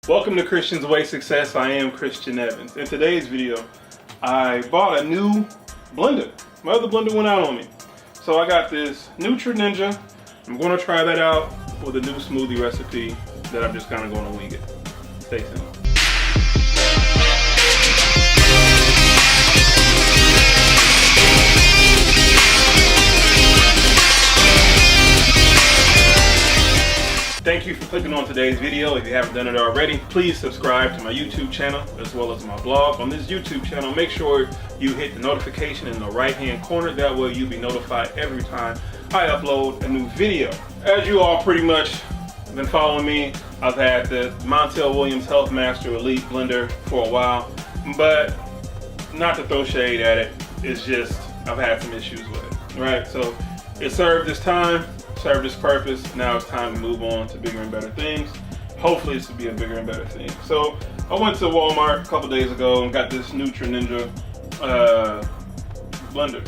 Welcome to Christian's Way Success. I am Christian Evans. In today's video, I bought a new blender. My other blender went out on me. So I got this Nutri Ninja. I'm going to try that out with a new smoothie recipe that I'm just kind of going to wing it. Stay tuned. Thank you for clicking on today's video. If you haven't done it already, please subscribe to my YouTube channel as well as my blog. On this YouTube channel, make sure you hit the notification in the right-hand corner. That way you'll be notified every time I upload a new video. As you all pretty much been following me, I've had the Montel Williams Health Master Elite blender for a while, but not to throw shade at it, it's just I've had some issues with it, right? So it served its time, served its purpose. Now it's time to move on to bigger and better things. Hopefully this will be a bigger and better thing. So I went to Walmart a couple days ago and got this Nutri Ninja blender,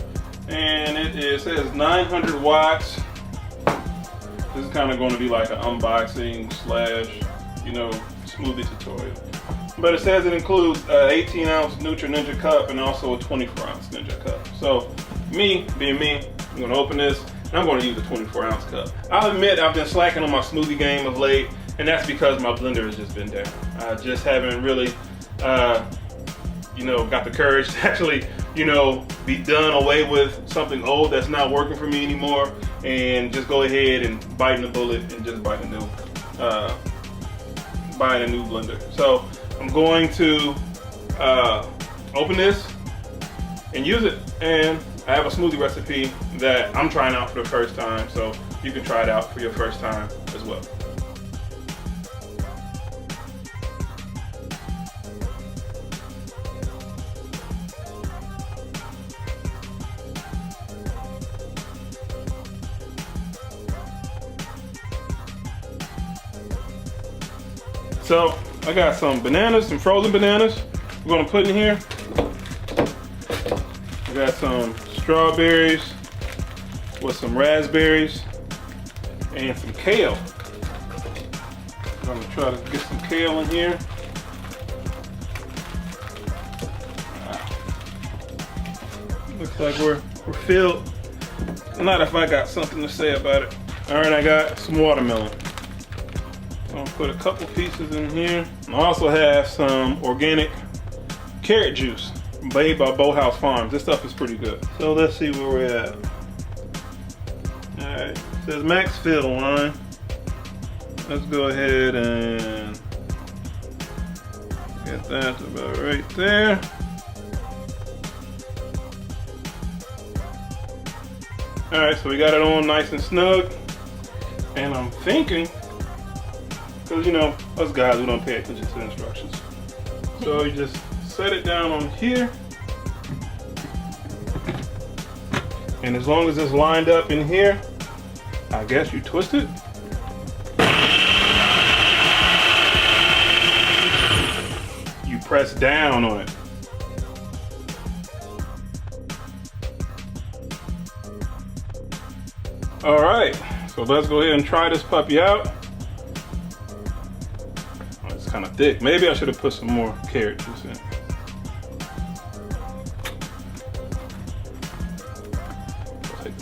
and it says 900 watts. This is kind of going to be like an unboxing slash, smoothie tutorial. But it says it includes an 18-ounce Nutri Ninja cup and also a 24-ounce Ninja cup. So me, being me, I'm going to open this. I'm going to use a 24-ounce cup. I'll admit I've been slacking on my smoothie game of late, and that's because my blender has just been down. I just haven't really, got the courage to actually, be done away with something old that's not working for me anymore, and just go ahead and bite the bullet and just buy a new blender. So I'm going to open this and use it, and I have a smoothie recipe that I'm trying out for the first time, so you can try it out for your first time as well. So I got some bananas, some frozen bananas we're gonna put in here. I got some strawberries with some raspberries and some kale. I'm gonna try to get some kale in here. Looks like we're filled. Not if I got something to say about it. All right, I got some watermelon. I'm gonna put a couple pieces in here. I also have some organic carrot juice made by Boathouse Farms. This stuff is pretty good. So let's see where we're at. Alright, it says max fill line. Let's go ahead and get that about right there. Alright, so we got it on nice and snug. And I'm thinking, because us guys, we don't pay attention to the instructions. So you just set it down on here, and as long as it's lined up in here, I guess you twist it. You press down on it. All right, so let's go ahead and try this puppy out. Oh, it's kind of thick. Maybe I should have put some more carrot juice in.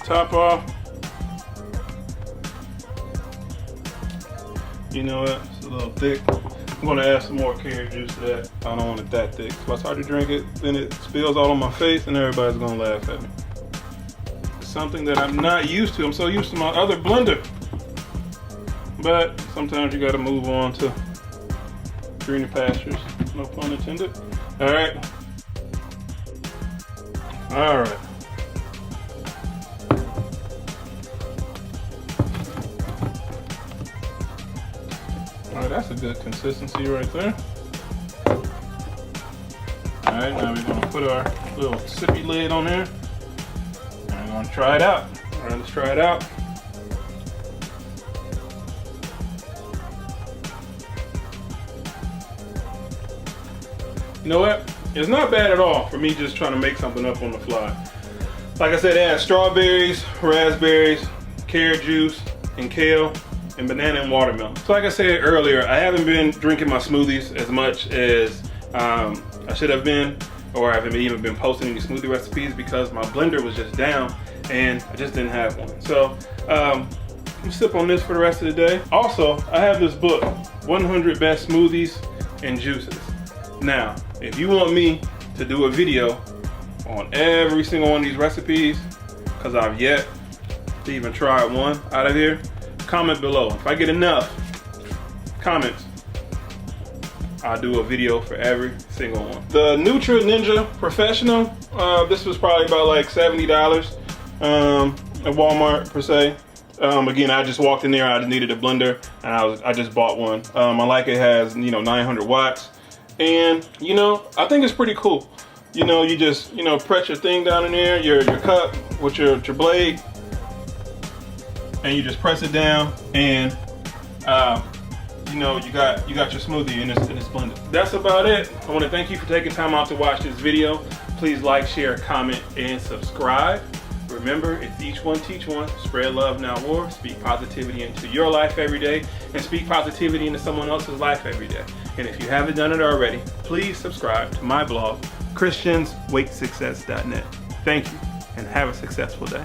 Top off. You know what? It's a little thick. I'm going to add some more carrot juice to that. I don't want it that thick. If I start to drink it, then it spills all on my face and everybody's going to laugh at me. It's something that I'm not used to. I'm so used to my other blender. But sometimes you got to move on to greener pastures. No pun intended. All right. All right. Alright, that's a good consistency right there. Alright, now we're going to put our little sippy lid on there. And we're going to try it out. Alright, let's try it out. You know what? It's not bad at all for me just trying to make something up on the fly. Like I said, it has strawberries, raspberries, carrot juice, and kale. and banana and watermelon. So like I said earlier, I haven't been drinking my smoothies as much as I should have been, or I haven't even been posting any smoothie recipes because my blender was just down and I just didn't have one. So I'm gonna sip on this for the rest of the day. Also, I have this book, 100 Best Smoothies and Juices. Now, if you want me to do a video on every single one of these recipes, because I've yet to even try one out of here, comment below. If I get enough comments, I'll do a video for every single one. The Nutri Ninja Professional, this was probably about like $70 at Walmart per se. Again, I just walked in there, I just needed a blender, and I just bought one. I like it has, 900 watts. And, I think it's pretty cool. You just, press your thing down in there, your cup with your blade, and you just press it down, and you got your smoothie in this blender. That's about it. I want to thank you for taking time out to watch this video. Please like, share, comment, and subscribe. Remember, it's each one teach one. Spread love, not war. Speak positivity into your life every day, and speak positivity into someone else's life every day. And if you haven't done it already, please subscribe to my blog, christiansweightsuccess.net. Thank you, and have a successful day.